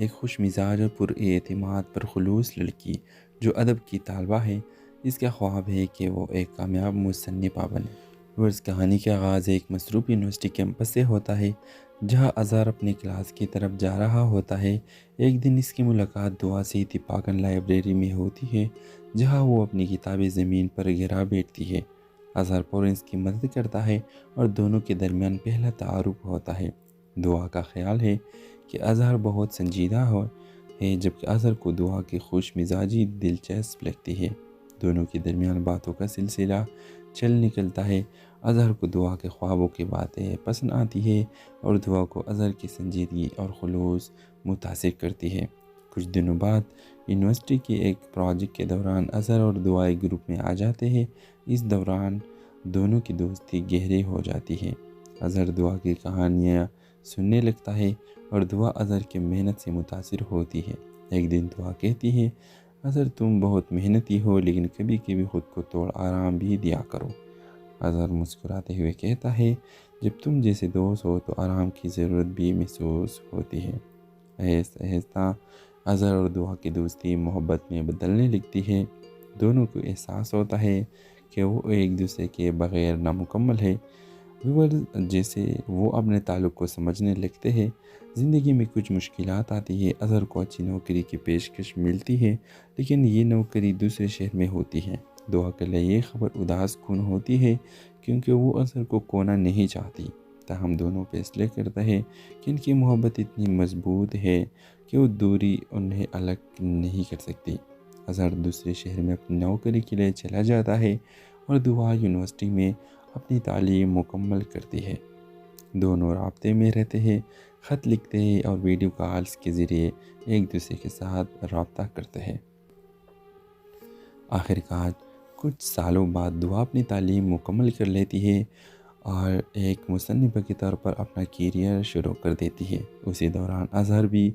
ایک خوش مزاج اور پر اعتماد پر خلوص لڑکی جو ادب کی طالبہ ہے، اس کا خواب ہے کہ وہ ایک کامیاب مصنفہ بنے۔ ورز کہانی کا آغاز ایک مصروف یونیورسٹی کیمپس سے ہوتا ہے جہاں اظہر اپنی کلاس کی طرف جا رہا ہوتا ہے۔ ایک دن اس کی ملاقات دعا سے اتفاقاً لائبریری میں ہوتی ہے جہاں وہ اپنی کتابیں زمین پر گرا بیٹھتی ہے۔ اظہر فوراً اس کی مدد کرتا ہے اور دونوں کے درمیان پہلا تعارف ہوتا ہے۔ دعا کا خیال ہے کہ اظہر بہت سنجیدہ ہے جبکہ اظہر کو دعا کی خوش مزاجی دلچسپ لگتی ہے۔ دونوں کے درمیان باتوں کا سلسلہ چل نکلتا ہے۔ اظہر کو دعا کے خوابوں کی باتیں پسند آتی ہے اور دعا کو اظہر کی سنجیدگی اور خلوص متاثر کرتی ہے۔ کچھ دنوں بعد یونیورسٹی کے ایک پروجیکٹ کے دوران اظہر اور دعا ایک گروپ میں آ جاتے ہیں۔ اس دوران دونوں کی دوستی گہری ہو جاتی ہے۔ اظہر دعا کی کہانیاں سننے لگتا ہے اور دعا اظہر کی محنت سے متاثر ہوتی ہے۔ ایک دن دعا کہتی ہے، اظہر تم بہت محنتی ہو لیکن کبھی کبھی خود کو تھوڑا آرام بھی دیا کرو۔ اظہر مسکراتے ہوئے کہتا ہے، جب تم جیسے دوست ہو تو آرام کی ضرورت بھی محسوس ہوتی ہے۔ آہستہ آہستہ اظہر اور دعا کی دوستی محبت میں بدلنے لگتی ہے۔ دونوں کو احساس ہوتا ہے کہ وہ ایک دوسرے کے بغیر نامکمل ہے۔ جیسے وہ اپنے تعلق کو سمجھنے لگتے ہیں، زندگی میں کچھ مشکلات آتی ہے۔ اظہر کو اچھی نوکری کی پیشکش ملتی ہے لیکن یہ نوکری دوسرے شہر میں ہوتی ہے۔ دعا کے لیے یہ خبر اداس کن ہوتی ہے کیونکہ وہ اظہر کو کھونا نہیں چاہتی۔ تاہم دونوں فیصلے کرتے ہیں کہ ان کی محبت اتنی مضبوط ہے کہ وہ دوری انہیں الگ نہیں کر سکتی۔ اظہر دوسرے شہر میں اپنی نوکری کے لیے چلا جاتا ہے اور دعا یونیورسٹی میں اپنی تعلیم مکمل کرتی ہے۔ دونوں رابطے میں رہتے ہیں، خط لکھتے ہیں اور ویڈیو کالز کے ذریعے ایک دوسرے کے ساتھ رابطہ کرتے ہیں۔ آخرکار کچھ سالوں بعد دعا اپنی تعلیم مکمل کر لیتی ہے اور ایک مصنفہ کے طور پر اپنا کیریئر شروع کر دیتی ہے۔ اسی دوران اظہر بھی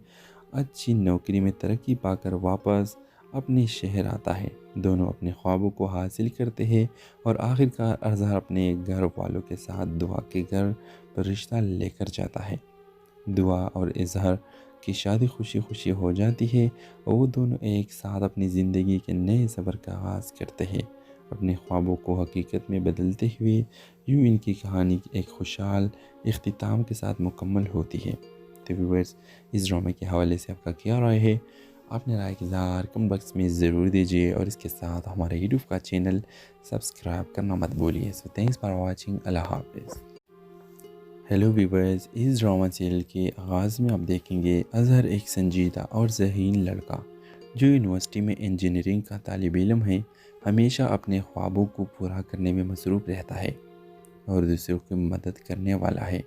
اچھی نوکری میں ترقی پا کر واپس اپنے شہر آتا ہے۔ دونوں اپنے خوابوں کو حاصل کرتے ہیں اور آخرکار اظہر اپنے گھر والوں کے ساتھ دعا کے گھر پر رشتہ لے کر جاتا ہے۔ دعا اور اظہر کی شادی خوشی خوشی ہو جاتی ہے اور وہ دونوں ایک ساتھ اپنی زندگی کے نئے سفر کا آغاز کرتے ہیں، اپنے خوابوں کو حقیقت میں بدلتے ہوئے۔ یوں ان کی کہانی ایک خوشحال اختتام کے ساتھ مکمل ہوتی ہے۔ تو ویورز، اس ڈرامے کے حوالے سے آپ کا کیا رائے ہے؟ اپنے رائے کا اظہار کمنٹ باکس میں ضرور دیجیے اور اس کے ساتھ ہمارے یوٹیوب کا چینل سبسکرائب کرنا مت بولیے۔ سو تھینکس فار واچنگ۔ اللہ حافظ۔ ہیلو ویورز، اس ڈرامہ سیریل کے آغاز میں آپ دیکھیں گے اظہر ایک سنجیدہ اور ذہین لڑکا جو یونیورسٹی میں انجینئرنگ کا طالب علم ہے، ہمیشہ اپنے خوابوں کو پورا کرنے میں مصروف رہتا ہے اور دوسروں کی مدد کرنے والا ہے۔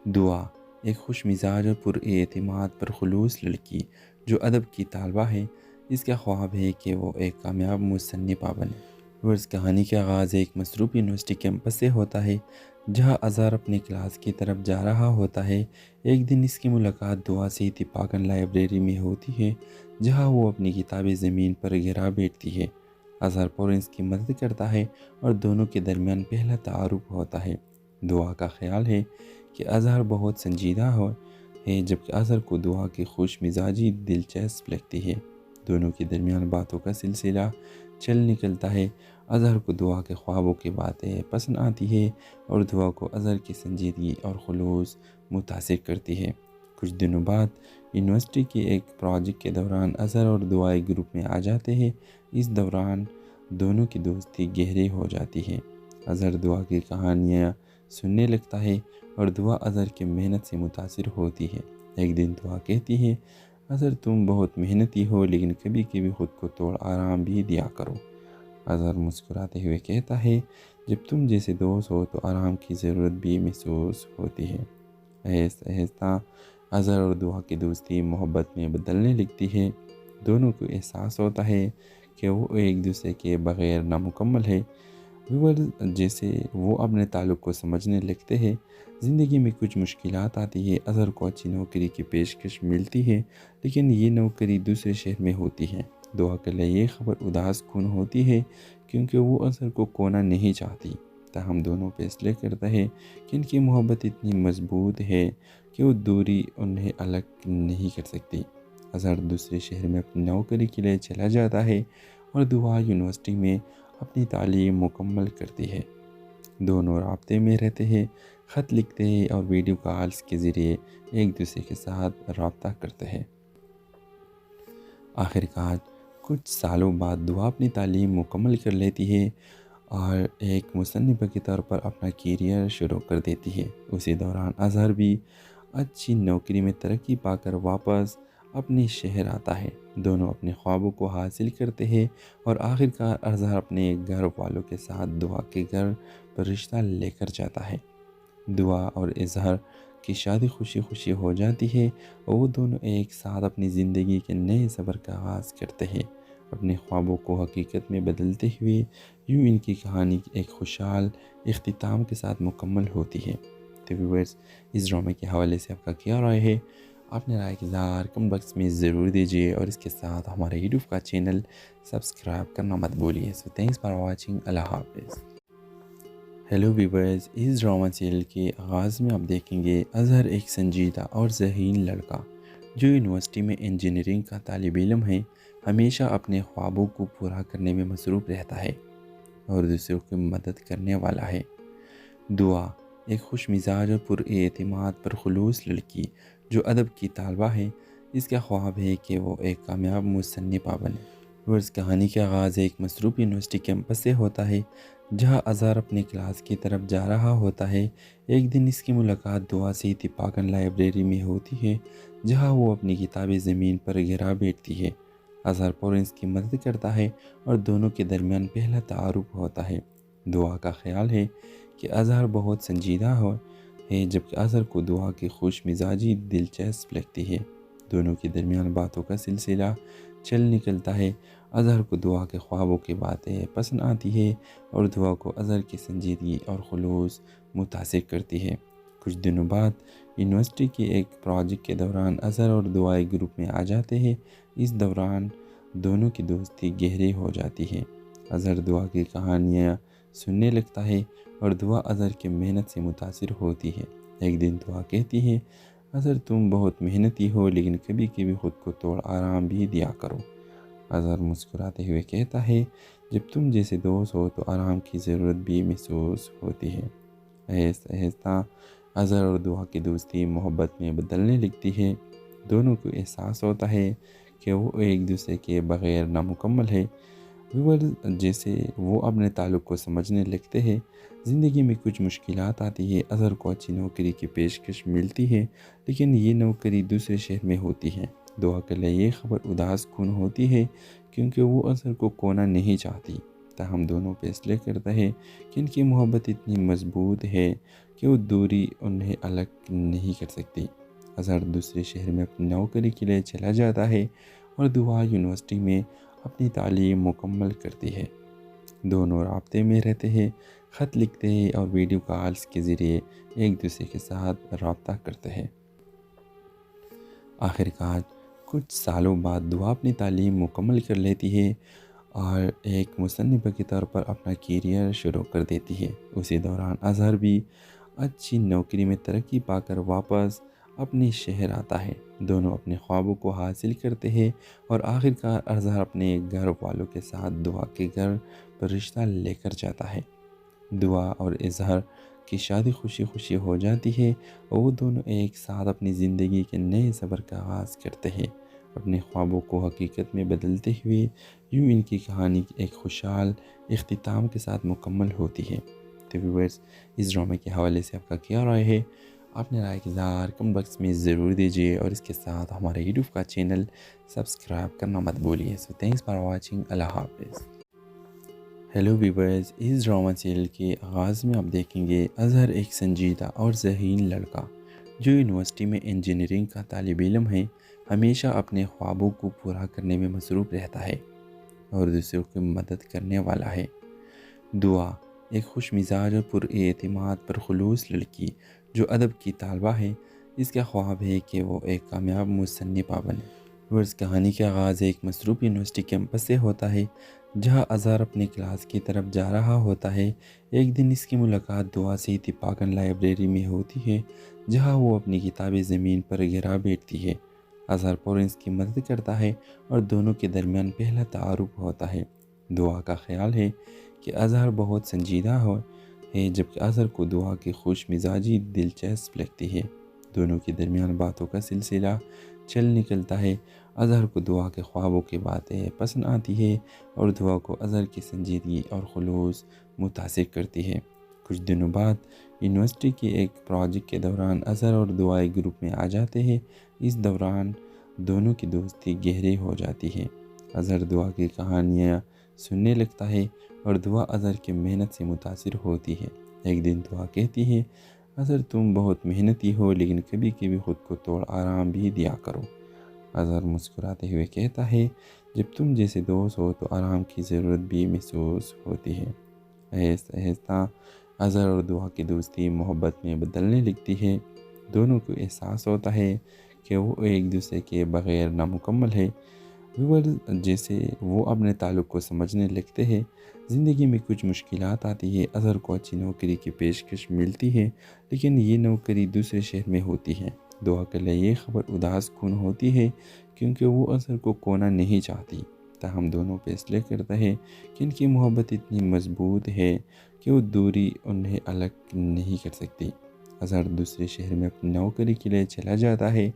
دعا ایک خوش مزاج اور پر اعتماد پر خلوص لڑکی جو ادب کی طالبہ ہے، اس کا خواب ہے کہ وہ ایک کامیاب مصنفہ بنے۔ ورز کہانی کا آغاز ایک مصروف یونیورسٹی کیمپس سے ہوتا ہے جہاں اظہر اپنی کلاس کی طرف جا رہا ہوتا ہے۔ ایک دن اس کی ملاقات دعا سے اتفاقاً لائبریری میں ہوتی ہے جہاں وہ اپنی کتابیں زمین پر گرا بیٹھتی ہے۔ اظہر فوراً اس کی مدد کرتا ہے اور دونوں کے درمیان پہلا تعارف ہوتا ہے۔ دعا کا خیال ہے کہ اظہر بہت سنجیدہ ہے جبکہ اظہر کو دعا کی خوش مزاجی دلچسپ لگتی ہے۔ دونوں کے درمیان باتوں کا سلسلہ چل نکلتا ہے۔ اظہر کو دعا کے خوابوں کی باتیں پسند آتی ہے اور دعا کو اظہر کی سنجیدگی اور خلوص متاثر کرتی ہے۔ کچھ دنوں بعد یونیورسٹی کے ایک پروجیکٹ کے دوران اظہر اور دعا ایک گروپ میں آ جاتے ہیں۔ اس دوران دونوں کی دوستی گہری ہو جاتی ہے۔ اظہر دعا کی کہانیاں سننے لگتا ہے اور دعا اظہر کی محنت سے متاثر ہوتی ہے۔ ایک دن دعا کہتی ہے، اظہر تم بہت محنتی ہو لیکن کبھی کبھی خود کو تھوڑا آرام بھی دیا کرو۔ اظہر مسکراتے ہوئے کہتا ہے، جب تم جیسے دوست ہو تو آرام کی ضرورت بھی محسوس ہوتی ہے۔ آہستہ آہستہ اظہر اور دعا کی دوستی محبت میں بدلنے لگتی ہے۔ دونوں کو احساس ہوتا ہے کہ وہ ایک دوسرے کے بغیر نامکمل ہے۔ جیسے وہ اپنے تعلق کو سمجھنے لگتے ہیں، زندگی میں کچھ مشکلات آتی ہے۔ اظہر کو اچھی نوکری کی پیشکش ملتی ہے لیکن یہ نوکری دوسرے شہر میں ہوتی ہے۔ دعا کے لیے یہ خبر اداس کن ہوتی ہے کیونکہ وہ اظہر کو کھونا نہیں چاہتی۔ تاہم دونوں فیصلے کرتے ہیں کہ ان کی محبت اتنی مضبوط ہے کہ وہ دوری انہیں الگ نہیں کر سکتی۔ اظہر دوسرے شہر میں اپنی نوکری کے لیے چلا جاتا ہے اور دعا یونیورسٹی میں اپنی تعلیم مکمل کرتی ہے۔ دونوں رابطے میں رہتے ہیں، خط لکھتے ہیں اور ویڈیو کالز کے ذریعے ایک دوسرے کے ساتھ رابطہ کرتے ہیں۔ آخرکار کچھ سالوں بعد دعا اپنی تعلیم مکمل کر لیتی ہے اور ایک مصنفہ کے طور پر اپنا کیریئر شروع کر دیتی ہے۔ اسی دوران اظہر بھی اچھی نوکری میں ترقی پا کر واپس اپنے شہر آتا ہے۔ دونوں اپنے خوابوں کو حاصل کرتے ہیں اور آخرکار اظہر اپنے گھر والوں کے ساتھ دعا کے گھر پر رشتہ لے کر جاتا ہے۔ دعا اور اظہر کی شادی خوشی خوشی ہو جاتی ہے اور وہ دونوں ایک ساتھ اپنی زندگی کے نئے سفر کا آغاز کرتے ہیں، اپنے خوابوں کو حقیقت میں بدلتے ہوئے۔ یوں ان کی کہانی ایک خوشحال اختتام کے ساتھ مکمل ہوتی ہے۔ تو ویورز، اس ڈرامے کے حوالے سے آپ کا کیا رائے ہے؟ اپنے رائے کا اظہار کمنٹ باکس میں ضرور دیجیے اور اس کے ساتھ ہمارے یوٹیوب کا چینل سبسکرائب کرنا مت بھولیے۔ سو تھینکس فار واچنگ، اللہ حافظ۔ ہیلو ویورز، اس ڈرامہ سیریل کے آغاز میں آپ دیکھیں گے اظہر ایک سنجیدہ اور ذہین لڑکا جو یونیورسٹی میں انجینئرنگ کا طالب علم ہے، ہمیشہ اپنے خوابوں کو پورا کرنے میں مصروف رہتا ہے اور دوسروں کی مدد کرنے والا ہے۔ دعا ایک خوش مزاج اور پر اعتماد پر خلوص لڑکی جو ادب کی طالبہ ہے، اس کا خواب ہے کہ وہ ایک کامیاب مصنفہ بنے۔ ورز کہانی کا آغاز ایک مصروف یونیورسٹی کیمپس سے ہوتا ہے جہاں اظہر اپنے کلاس کی طرف جا رہا ہوتا ہے۔ ایک دن اس کی ملاقات دعا سے اتفاقاً لائبریری میں ہوتی ہے جہاں وہ اپنی کتابیں زمین پر گرا بیٹھتی ہے۔ اظہر فوراً اس کی مدد کرتا ہے اور دونوں کے درمیان پہلا تعارف ہوتا ہے۔ دعا کا خیال ہے کہ اظہر بہت سنجیدہ ہے جبکہ اظہر کو دعا کی خوش مزاجی دلچسپ لگتی ہے۔ دونوں کے درمیان باتوں کا سلسلہ چل نکلتا ہے۔ اظہر کو دعا کے خوابوں کی باتیں پسند آتی ہے اور دعا کو اظہر کی سنجیدگی اور خلوص متاثر کرتی ہے۔ کچھ دنوں بعد یونیورسٹی کے ایک پروجیکٹ کے دوران اظہر اور دعا ایک گروپ میں آ جاتے ہیں۔ اس دوران دونوں کی دوستی گہری ہو جاتی ہے۔ اظہر دعا کی کہانیاں سننے لگتا ہے اور دعا اظہر کی محنت سے متاثر ہوتی ہے۔ ایک دن دعا کہتی ہے، اظہر تم بہت محنتی ہو لیکن کبھی کبھی خود کو تھوڑا آرام بھی دیا کرو۔ اظہر مسکراتے ہوئے کہتا ہے، جب تم جیسے دوست ہو تو آرام کی ضرورت بھی محسوس ہوتی ہے۔ آہستہ آہستہ اظہر اور دعا کی دوستی محبت میں بدلنے لگتی ہے۔ دونوں کو احساس ہوتا ہے کہ وہ ایک دوسرے کے بغیر نامکمل ہے۔ جیسے وہ اپنے تعلق کو سمجھنے لگتے ہیں، زندگی میں کچھ مشکلات آتی ہے۔ اظہر کو اچھی نوکری کی پیشکش ملتی ہے لیکن یہ نوکری دوسرے شہر میں ہوتی ہے۔ دعا کے لیے یہ خبر اداس کن ہوتی ہے کیونکہ وہ اظہر کو کھونا نہیں چاہتی۔ تاہم دونوں فیصلے کرتے ہیں کہ ان کی محبت اتنی مضبوط ہے کہ وہ دوری انہیں الگ نہیں کر سکتی۔ اظہر دوسرے شہر میں اپنی نوکری کے لیے چلا جاتا ہے اور دعا یونیورسٹی میں اپنی تعلیم مکمل کرتی ہے۔ دونوں رابطے میں رہتے ہیں، خط لکھتے ہیں اور ویڈیو کالز کے ذریعے ایک دوسرے کے ساتھ رابطہ کرتے ہیں۔ آخرکار کچھ سالوں بعد دعا اپنی تعلیم مکمل کر لیتی ہے اور ایک مصنفہ کے طور پر اپنا کیریئر شروع کر دیتی ہے۔ اسی دوران اظہر بھی اچھی نوکری میں ترقی پا کر واپس اپنے شہر آتا ہے۔ دونوں اپنے خوابوں کو حاصل کرتے ہیں اور آخرکار اظہر اپنے گھر والوں کے ساتھ دعا کے گھر پر رشتہ لے کر جاتا ہے۔ دعا اور اظہر کی شادی خوشی خوشی ہو جاتی ہے اور وہ دونوں ایک ساتھ اپنی زندگی کے نئے سفر کا آغاز کرتے ہیں، اپنے خوابوں کو حقیقت میں بدلتے ہوئے۔ یوں ان کی کہانی ایک خوشحال اختتام کے ساتھ مکمل ہوتی ہے۔ تو ویورز، اس ڈرامے کے حوالے سے آپ کا کیا رائے ہے؟ اپنے رائے کا اظہار کمنٹ باکس میں ضرور دیجیے اور اس کے ساتھ ہمارے یوٹیوب کا چینل سبسکرائب کرنا مت بھولیے۔ سو تھینکس فار واچنگ، اللہ حافظ۔ ہیلو ویورز، اس ڈرامہ سیریل کے آغاز میں آپ دیکھیں گے اظہر ایک سنجیدہ اور ذہین لڑکا جو یونیورسٹی میں انجینئرنگ کا طالب علم ہے، ہمیشہ اپنے خوابوں کو پورا کرنے میں مصروف رہتا ہے اور دوسروں کی مدد کرنے والا ہے۔ دعا ایک خوش مزاج اور پر اعتماد پر خلوص لڑکی جو ادب کی طالبہ ہے، اس کا خواب ہے کہ وہ ایک کامیاب مصنفہ بنے۔ ورز کہانی کا آغاز ایک مصروف یونیورسٹی کیمپس سے ہوتا ہے جہاں اظہر اپنے کلاس کی طرف جا رہا ہوتا ہے۔ ایک دن اس کی ملاقات دعا سے اتفاقاً لائبریری میں ہوتی ہے جہاں وہ اپنی کتابیں زمین پر گرا بیٹھتی ہے۔ اظہر پورنس کی مدد کرتا ہے اور دونوں کے درمیان پہلا تعارف ہوتا ہے۔ دعا کا خیال ہے کہ اظہر بہت سنجیدہ ہے جبکہ اظہر کو دعا کی خوش مزاجی دلچسپ لگتی ہے۔ دونوں کے درمیان باتوں کا سلسلہ چل نکلتا ہے۔ اظہر کو دعا کے خوابوں کی باتیں پسند آتی ہے اور دعا کو اظہر کی سنجیدگی اور خلوص متاثر کرتی ہے۔ کچھ دنوں بعد یونیورسٹی کے ایک پروجیکٹ کے دوران اظہر اور دعا ایک گروپ میں آ جاتے ہیں۔ اس دوران دونوں کی دوستی گہری ہو جاتی ہے۔ اظہر دعا کی کہانیاں سننے لگتا ہے اور دعا اظہر کی محنت سے متاثر ہوتی ہے۔ ایک دن دعا کہتی ہے، اظہر تم بہت محنتی ہو لیکن کبھی کبھی خود کو تھوڑا آرام بھی دیا کرو۔ اظہر مسکراتے ہوئے کہتا ہے، جب تم جیسے دوست ہو تو آرام کی ضرورت بھی محسوس ہوتی ہے۔ آہستہ آہستہ اظہر اور دعا کی دوستی محبت میں بدلنے لگتی ہے۔ دونوں کو احساس ہوتا ہے کہ وہ ایک دوسرے کے بغیر نامکمل ہے۔ جیسے وہ اپنے تعلق کو سمجھنے لگتے ہیں۔ زندگی میں کچھ مشکلات آتی ہے۔ اظہر کو اچھی نوکری کی پیشکش ملتی ہے لیکن یہ نوکری دوسرے شہر میں ہوتی ہے۔ دعا کے لیے یہ خبر اداس کن ہوتی ہے کیونکہ وہ اظہر کو کھونا نہیں چاہتی۔ تاہم دونوں فیصلے کرتے ہیں کہ ان کی محبت اتنی مضبوط ہے کہ وہ دوری انہیں الگ نہیں کر سکتی۔ اظہر دوسرے شہر میں اپنی نوکری کے لیے چلا جاتا ہے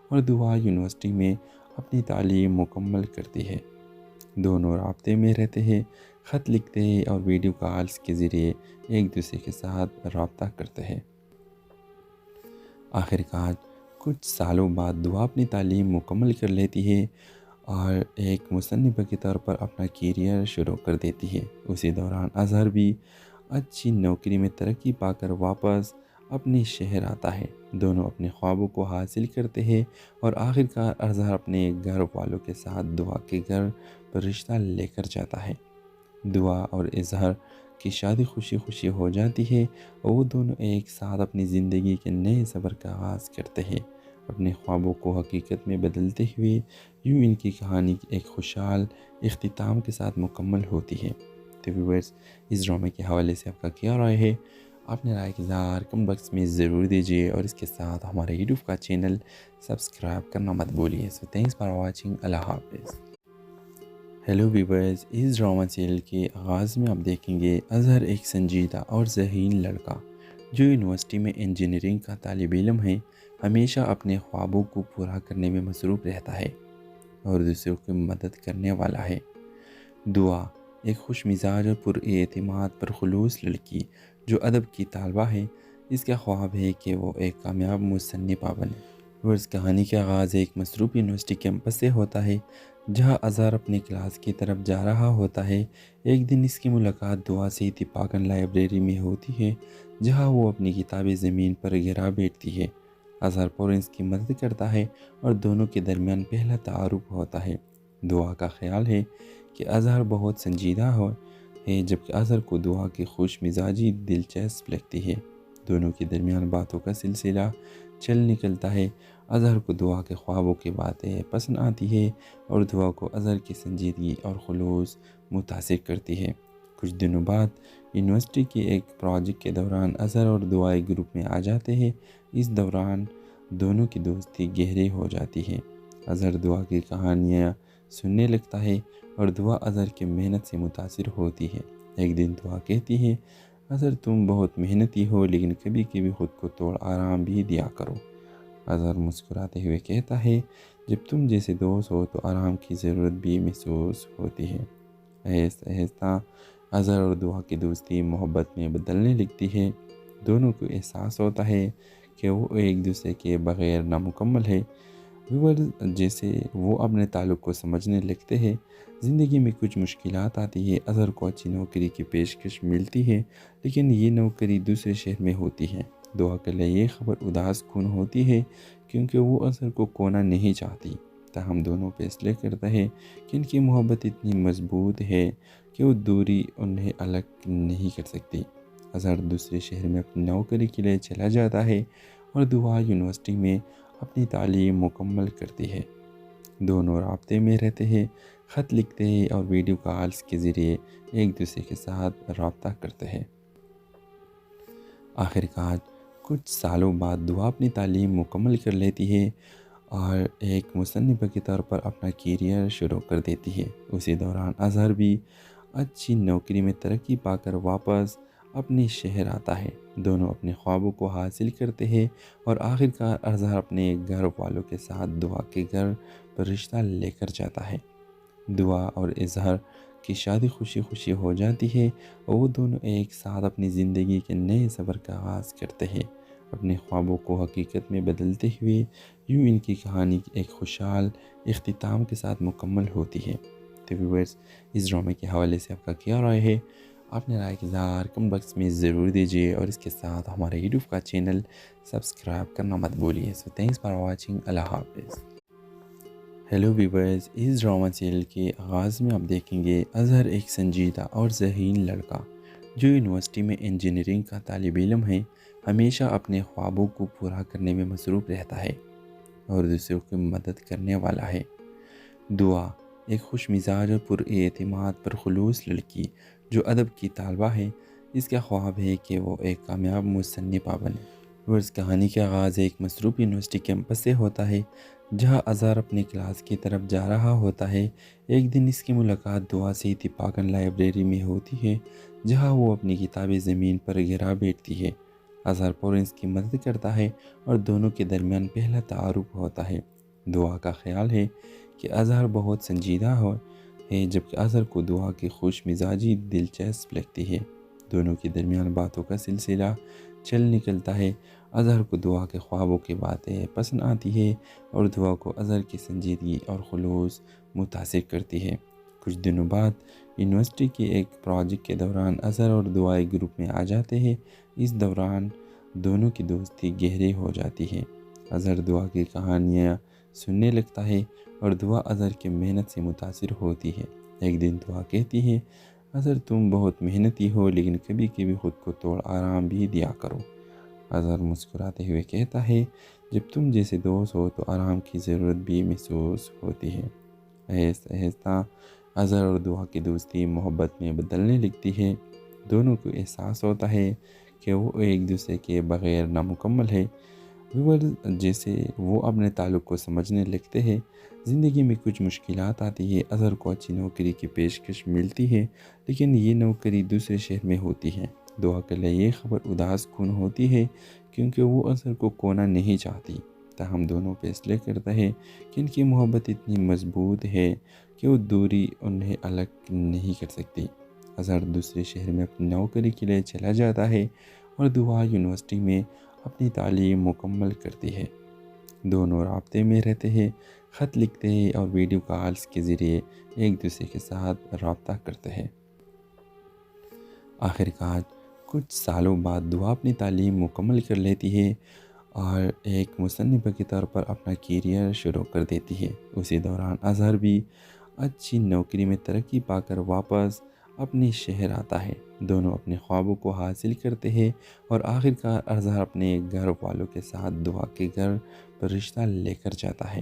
اور دعا یونیورسٹی میں اپنی تعلیم مکمل کرتی ہے۔ دونوں رابطے میں رہتے ہیں، خط لکھتے ہیں اور ویڈیو کالز کے ذریعے ایک دوسرے کے ساتھ رابطہ کرتے ہیں۔ آخرکار کچھ سالوں بعد دعا اپنی تعلیم مکمل کر لیتی ہے اور ایک مصنفہ کے طور پر اپنا کیریئر شروع کر دیتی ہے۔ اسی دوران اظہر بھی اچھی نوکری میں ترقی پا کر واپس اپنے شہر آتا ہے۔ دونوں اپنے خوابوں کو حاصل کرتے ہیں اور آخرکار اظہر اپنے گھر والوں کے ساتھ دعا کے گھر پر رشتہ لے کر جاتا ہے۔ دعا اور اظہر کی شادی خوشی خوشی ہو جاتی ہے اور وہ دونوں ایک ساتھ اپنی زندگی کے نئے سفر کا آغاز کرتے ہیں، اپنے خوابوں کو حقیقت میں بدلتے ہوئے۔ یوں ان کی کہانی ایک خوشحال اختتام کے ساتھ مکمل ہوتی ہے۔ تو ویورز، اس ڈرامے کے حوالے سے آپ کا کیا رائے ہے؟ اپنے رائے کی اظہار کمنٹ باکس میں ضرور دیجیے اور اس کے ساتھ ہمارے یوٹیوب کا چینل سبسکرائب کرنا مت بھولیے۔ سو تھینکس فار واچنگ۔ اللہ حافظ۔ ہیلو ویورز، اس ڈرامہ سیریل کے آغاز میں آپ دیکھیں گے اظہر ایک سنجیدہ اور ذہین لڑکا جو یونیورسٹی میں انجینئرنگ کا طالب علم ہے، ہمیشہ اپنے خوابوں کو پورا کرنے میں مصروف رہتا ہے اور دوسروں کی مدد کرنے والا ہے۔ دعا ایک خوش مزاج اور پر اعتماد پر خلوص لڑکی جو ادب کی طالبہ ہے۔ اس کا خواب ہے کہ وہ ایک کامیاب مصنفہ بنے۔ اور اس کہانی کا آغاز ایک مصروف یونیورسٹی کیمپس سے ہوتا ہے جہاں اظہر اپنی کلاس کی طرف جا رہا ہوتا ہے۔ ایک دن اس کی ملاقات دعا سے اتفاقاً لائبریری میں ہوتی ہے جہاں وہ اپنی کتابیں زمین پر گرا بیٹھتی ہے۔ اظہر پورنس کی مدد کرتا ہے اور دونوں کے درمیان پہلا تعارف ہوتا ہے۔ دعا کا خیال ہے کہ اظہر بہت سنجیدہ ہے جبکہ اظہر کو دعا کی خوش مزاجی دلچسپ لگتی ہے۔ دونوں کے درمیان باتوں کا سلسلہ چل نکلتا ہے۔ اظہر کو دعا کے خوابوں کی باتیں پسند آتی ہے اور دعا کو اظہر کی سنجیدگی اور خلوص متاثر کرتی ہے۔ کچھ دنوں بعد یونیورسٹی کے ایک پروجیکٹ کے دوران اظہر اور دعا ایک گروپ میں آ جاتے ہیں۔ اس دوران دونوں کی دوستی گہری ہو جاتی ہے۔ اظہر دعا کی کہانیاں سننے لگتا ہے اور دعا اظہر کی محنت سے متاثر ہوتی ہے۔ ایک دن دعا کہتی ہے، اظہر تم بہت محنتی ہو لیکن کبھی کبھی خود کو تھوڑا آرام بھی دیا کرو۔ اظہر مسکراتے ہوئے کہتا ہے، جب تم جیسے دوست ہو تو آرام کی ضرورت بھی محسوس ہوتی ہے۔ آہستہ آہستہ اظہر اور دعا کی دوستی محبت میں بدلنے لگتی ہے۔ دونوں کو احساس ہوتا ہے کہ وہ ایک دوسرے کے بغیر نامکمل ہے۔ جیسے وہ اپنے تعلق کو سمجھنے لگتے ہیں۔ زندگی میں کچھ مشکلات آتی ہے۔ اظہر کو اچھی نوکری کی پیشکش ملتی ہے لیکن یہ نوکری دوسرے شہر میں ہوتی ہے۔ دعا کے لیے یہ خبر اداس کن ہوتی ہے کیونکہ وہ اظہر کو کھونا نہیں چاہتی۔ تاہم دونوں فیصلے کرتے ہیں کہ ان کی محبت اتنی مضبوط ہے کہ وہ دوری انہیں الگ نہیں کر سکتی۔ اظہر دوسرے شہر میں اپنی نوکری کے لیے چلا جاتا ہے اور دعا یونیورسٹی میں اپنی تعلیم مکمل کرتی ہے۔ دونوں رابطے میں رہتے ہیں، خط لکھتے ہیں اور ویڈیو کالز کے ذریعے ایک دوسرے کے ساتھ رابطہ کرتے ہیں۔ آخرکار کچھ سالوں بعد دعا اپنی تعلیم مکمل کر لیتی ہے اور ایک مصنفہ کے طور پر اپنا کیریئر شروع کر دیتی ہے۔ اسی دوران اظہر بھی اچھی نوکری میں ترقی پا کر واپس اپنے شہر آتا ہے۔ دونوں اپنے خوابوں کو حاصل کرتے ہیں اور آخرکار اظہر اپنے گھر والوں کے ساتھ دعا کے گھر پر رشتہ لے کر جاتا ہے۔ دعا اور اظہر کی شادی خوشی خوشی ہو جاتی ہے اور وہ دونوں ایک ساتھ اپنی زندگی کے نئے سفر کا آغاز کرتے ہیں، اپنے خوابوں کو حقیقت میں بدلتے ہوئے۔ یوں ان کی کہانی ایک خوشحال اختتام کے ساتھ مکمل ہوتی ہے۔ تو ویورز، اس ڈرامے کے حوالے سے آپ کا کیا رائے ہے؟ اپنے رائے کا اظہار کمنٹ باکس میں ضرور دیجیے اور اس کے ساتھ ہمارے یوٹیوب کا چینل سبسکرائب کرنا مت بھولیے۔ سو تھینکس فار واچنگ۔ اللہ حافظ۔ ہیلو ویورز، اس ڈرامہ سیریل کے آغاز میں آپ دیکھیں گے اظہر ایک سنجیدہ اور ذہین لڑکا جو یونیورسٹی میں انجینئرنگ کا طالب علم ہے، ہمیشہ اپنے خوابوں کو پورا کرنے میں مصروف رہتا ہے اور دوسروں کی مدد کرنے والا ہے۔ دعا ایک خوش مزاج اور پر اعتماد پر خلوص لڑکی جو ادب کی طالبہ ہے، اس کا خواب ہے کہ وہ ایک کامیاب مصنفہ بنے۔ اور اس کہانی کا آغاز ایک مصروف یونیورسٹی کیمپس سے ہوتا ہے جہاں اظہر اپنی کلاس کی طرف جا رہا ہوتا ہے۔ ایک دن اس کی ملاقات دعا سے اتفاقاً لائبریری میں ہوتی ہے جہاں وہ اپنی کتابیں زمین پر گرا بیٹھتی ہے۔ اظہر فوراً اس کی مدد کرتا ہے اور دونوں کے درمیان پہلا تعارف ہوتا ہے۔ دعا کا خیال ہے کہ اظہر بہت سنجیدہ ہے جبکہ اظہر کو دعا کی خوش مزاجی دلچسپ لگتی ہے۔ دونوں کے درمیان باتوں کا سلسلہ چل نکلتا ہے۔ اظہر کو دعا کے خوابوں کی باتیں پسند آتی ہے اور دعا کو اظہر کی سنجیدگی اور خلوص متاثر کرتی ہے۔ کچھ دنوں بعد یونیورسٹی کے ایک پروجیکٹ کے دوران اظہر اور دعا ایک گروپ میں آ جاتے ہیں۔ اس دوران دونوں کی دوستی گہری ہو جاتی ہے۔ اظہر دعا کی کہانیاں سننے لگتا ہے اور دعا اظہر کی محنت سے متاثر ہوتی ہے۔ ایک دن دعا کہتی ہے، اظہر تم بہت محنتی ہو لیکن کبھی کبھی خود کو تھوڑا آرام بھی دیا کرو۔ اظہر مسکراتے ہوئے کہتا ہے، جب تم جیسے دوست ہو تو آرام کی ضرورت بھی محسوس ہوتی ہے۔ آہستہ آہستہ اظہر اور دعا کی دوستی محبت میں بدلنے لگتی ہے۔ دونوں کو احساس ہوتا ہے کہ وہ ایک دوسرے کے بغیر نامکمل ہے۔ جیسے وہ اپنے تعلق کو سمجھنے لگتے ہیں، زندگی میں کچھ مشکلات آتی ہے۔ اظہر کو اچھی نوکری کی پیشکش ملتی ہے لیکن یہ نوکری دوسرے شہر میں ہوتی ہے۔ دعا کے لیے یہ خبر اداس کن ہوتی ہے کیونکہ وہ اظہر کو کھونا نہیں چاہتی۔ تاہم دونوں فیصلے کرتے ہیں کہ ان کی محبت اتنی مضبوط ہے کہ وہ دوری انہیں الگ نہیں کر سکتی۔ اظہر دوسرے شہر میں اپنی نوکری کے لیے چلا جاتا ہے اور دعا یونیورسٹی میں اپنی تعلیم مکمل کرتی ہے۔ دونوں رابطے میں رہتے ہیں، خط لکھتے ہیں اور ویڈیو کالز کے ذریعے ایک دوسرے کے ساتھ رابطہ کرتے ہیں۔ آخرکار کچھ سالوں بعد دعا اپنی تعلیم مکمل کر لیتی ہے اور ایک مصنفہ کے طور پر اپنا کیریئر شروع کر دیتی ہے۔ اسی دوران اظہر بھی اچھی نوکری میں ترقی پا کر واپس اپنے شہر آتا ہے۔ دونوں اپنے خوابوں کو حاصل کرتے ہیں اور آخرکار اظہر اپنے گھر والوں کے ساتھ دعا کے گھر پر رشتہ لے کر جاتا ہے۔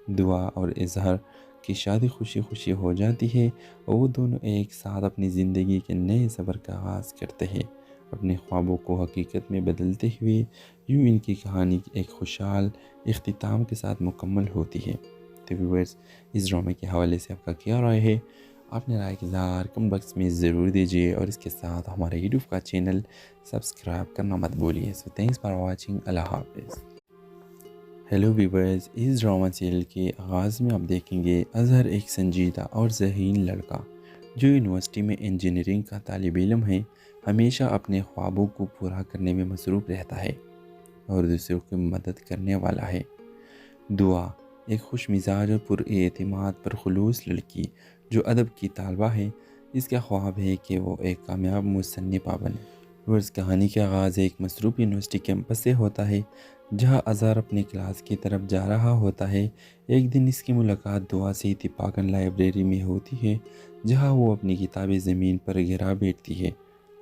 دعا اور اظہر کی شادی خوشی خوشی ہو جاتی ہے اور وہ دونوں ایک ساتھ اپنی زندگی کے نئے سفر کا آغاز کرتے ہیں، اپنے خوابوں کو حقیقت میں بدلتے ہوئے۔ یوں ان کی کہانی ایک خوشحال اختتام کے ساتھ مکمل ہوتی ہے۔ تو ویورز، اس ڈرامے کے حوالے سے آپ کا کیا رائے ہے؟ اپنے رائے کا اظہار کمنٹ باکس میں ضرور دیجیے اور اس کے ساتھ ہمارے یوٹیوب کا چینل سبسکرائب کرنا مت بھولیے۔ سو تھینکس فار واچنگ۔ اللہ حافظ۔ ہیلو ویورز، اس ڈرامہ سیریل کے آغاز میں آپ دیکھیں گے اظہر ایک سنجیدہ اور ذہین لڑکا جو یونیورسٹی میں انجینئرنگ کا طالب علم ہے، ہمیشہ اپنے خوابوں کو پورا کرنے میں مصروف رہتا ہے اور دوسروں کی مدد کرنے والا ہے۔ دعا ایک خوش مزاج اور پر اعتماد پر خلوص لڑکی جو ادب کی طالبہ ہے، اس کا خواب ہے کہ وہ ایک کامیاب مصنفہ بنے۔ اور اس کہانی کا آغاز ایک مصروف یونیورسٹی کیمپس سے ہوتا ہے جہاں اظہر اپنی کلاس کی طرف جا رہا ہوتا ہے۔ ایک دن اس کی ملاقات دعا سے اتفاقاً لائبریری میں ہوتی ہے جہاں وہ اپنی کتابیں زمین پر گرا بیٹھتی ہے۔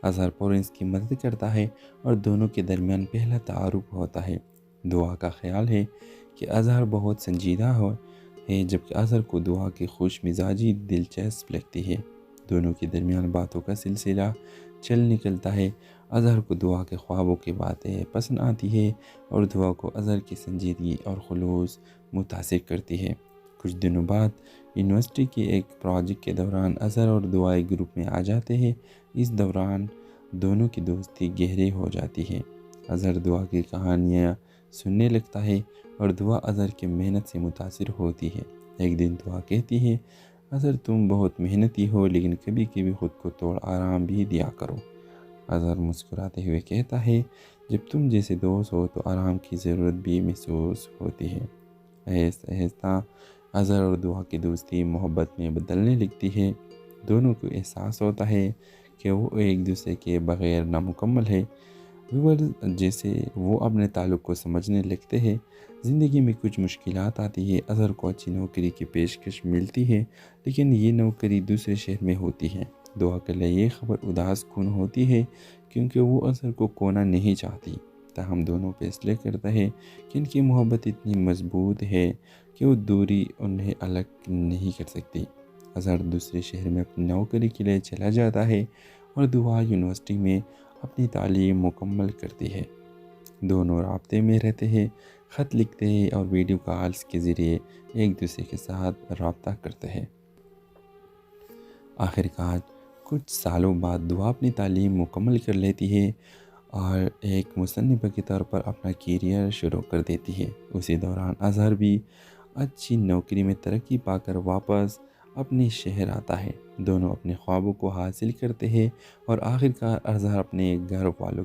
اظہر فوراً اس کی مدد کرتا ہے اور دونوں کے درمیان پہلا تعارف ہوتا ہے۔ دعا کا خیال ہے کہ اظہر بہت سنجیدہ ہے جبکہ اظہر کو دعا کی خوش مزاجی دلچسپ لگتی ہے۔ دونوں کے درمیان باتوں کا سلسلہ چل نکلتا ہے اظہر کو دعا کے خوابوں کی باتیں پسند آتی ہے اور دعا کو اظہر کی سنجیدگی اور خلوص متاثر کرتی ہے۔ کچھ دنوں بعد یونیورسٹی کے ایک پروجیکٹ کے دوران اظہر اور دعا ایک گروپ میں آ جاتے ہیں۔ اس دوران دونوں کی دوستی گہری ہو جاتی ہے۔ اظہر دعا کی کہانیاں سننے لگتا ہے اور دعا اظہر کی محنت سے متاثر ہوتی ہے۔ ایک دن دعا کہتی ہے، اظہر تم بہت محنتی ہو لیکن کبھی کبھی خود کو تھوڑا آرام بھی دیا کرو۔ اظہر مسکراتے ہوئے کہتا ہے، جب تم جیسے دوست ہو تو آرام کی ضرورت بھی محسوس ہوتی ہے۔ آہستہ آہستہ اظہر اور دعا کی دوستی محبت میں بدلنے لگتی ہے۔ دونوں کو احساس ہوتا ہے کہ وہ ایک دوسرے کے بغیر نامکمل ہے۔ جیسے وہ اپنے تعلق کو سمجھنے لگتے ہیں۔ زندگی میں کچھ مشکلات آتی ہے۔ اظہر کو اچھی نوکری کی پیشکش ملتی ہے لیکن یہ نوکری دوسرے شہر میں ہوتی ہے۔ دعا کے لیے یہ خبر اداس کن ہوتی ہے کیونکہ وہ اظہر کو کھونا نہیں چاہتی۔ تاہم دونوں فیصلے کرتے ہیں کہ ان کی محبت اتنی مضبوط ہے کہ وہ دوری انہیں الگ نہیں کر سکتی۔ اظہر دوسرے شہر میں اپنی نوکری کے لیے چلا جاتا ہے اور دعا یونیورسٹی میں اپنی تعلیم مکمل کرتی ہے۔ دونوں رابطے میں رہتے ہیں، خط لکھتے ہیں اور ویڈیو کالز کے ذریعے ایک دوسرے کے ساتھ رابطہ کرتے ہیں۔ آخرکار کچھ سالوں بعد دعا اپنی تعلیم مکمل کر لیتی ہے اور ایک مصنفہ کے طور پر اپنا کیریئر شروع کر دیتی ہے۔ اسی دوران اظہر بھی اچھی نوکری میں ترقی پا کر واپس اپنے شہر آتا ہے۔ دونوں اپنے خوابوں کو حاصل کرتے ہیں اور آخرکار اظہر اپنے گھر والوں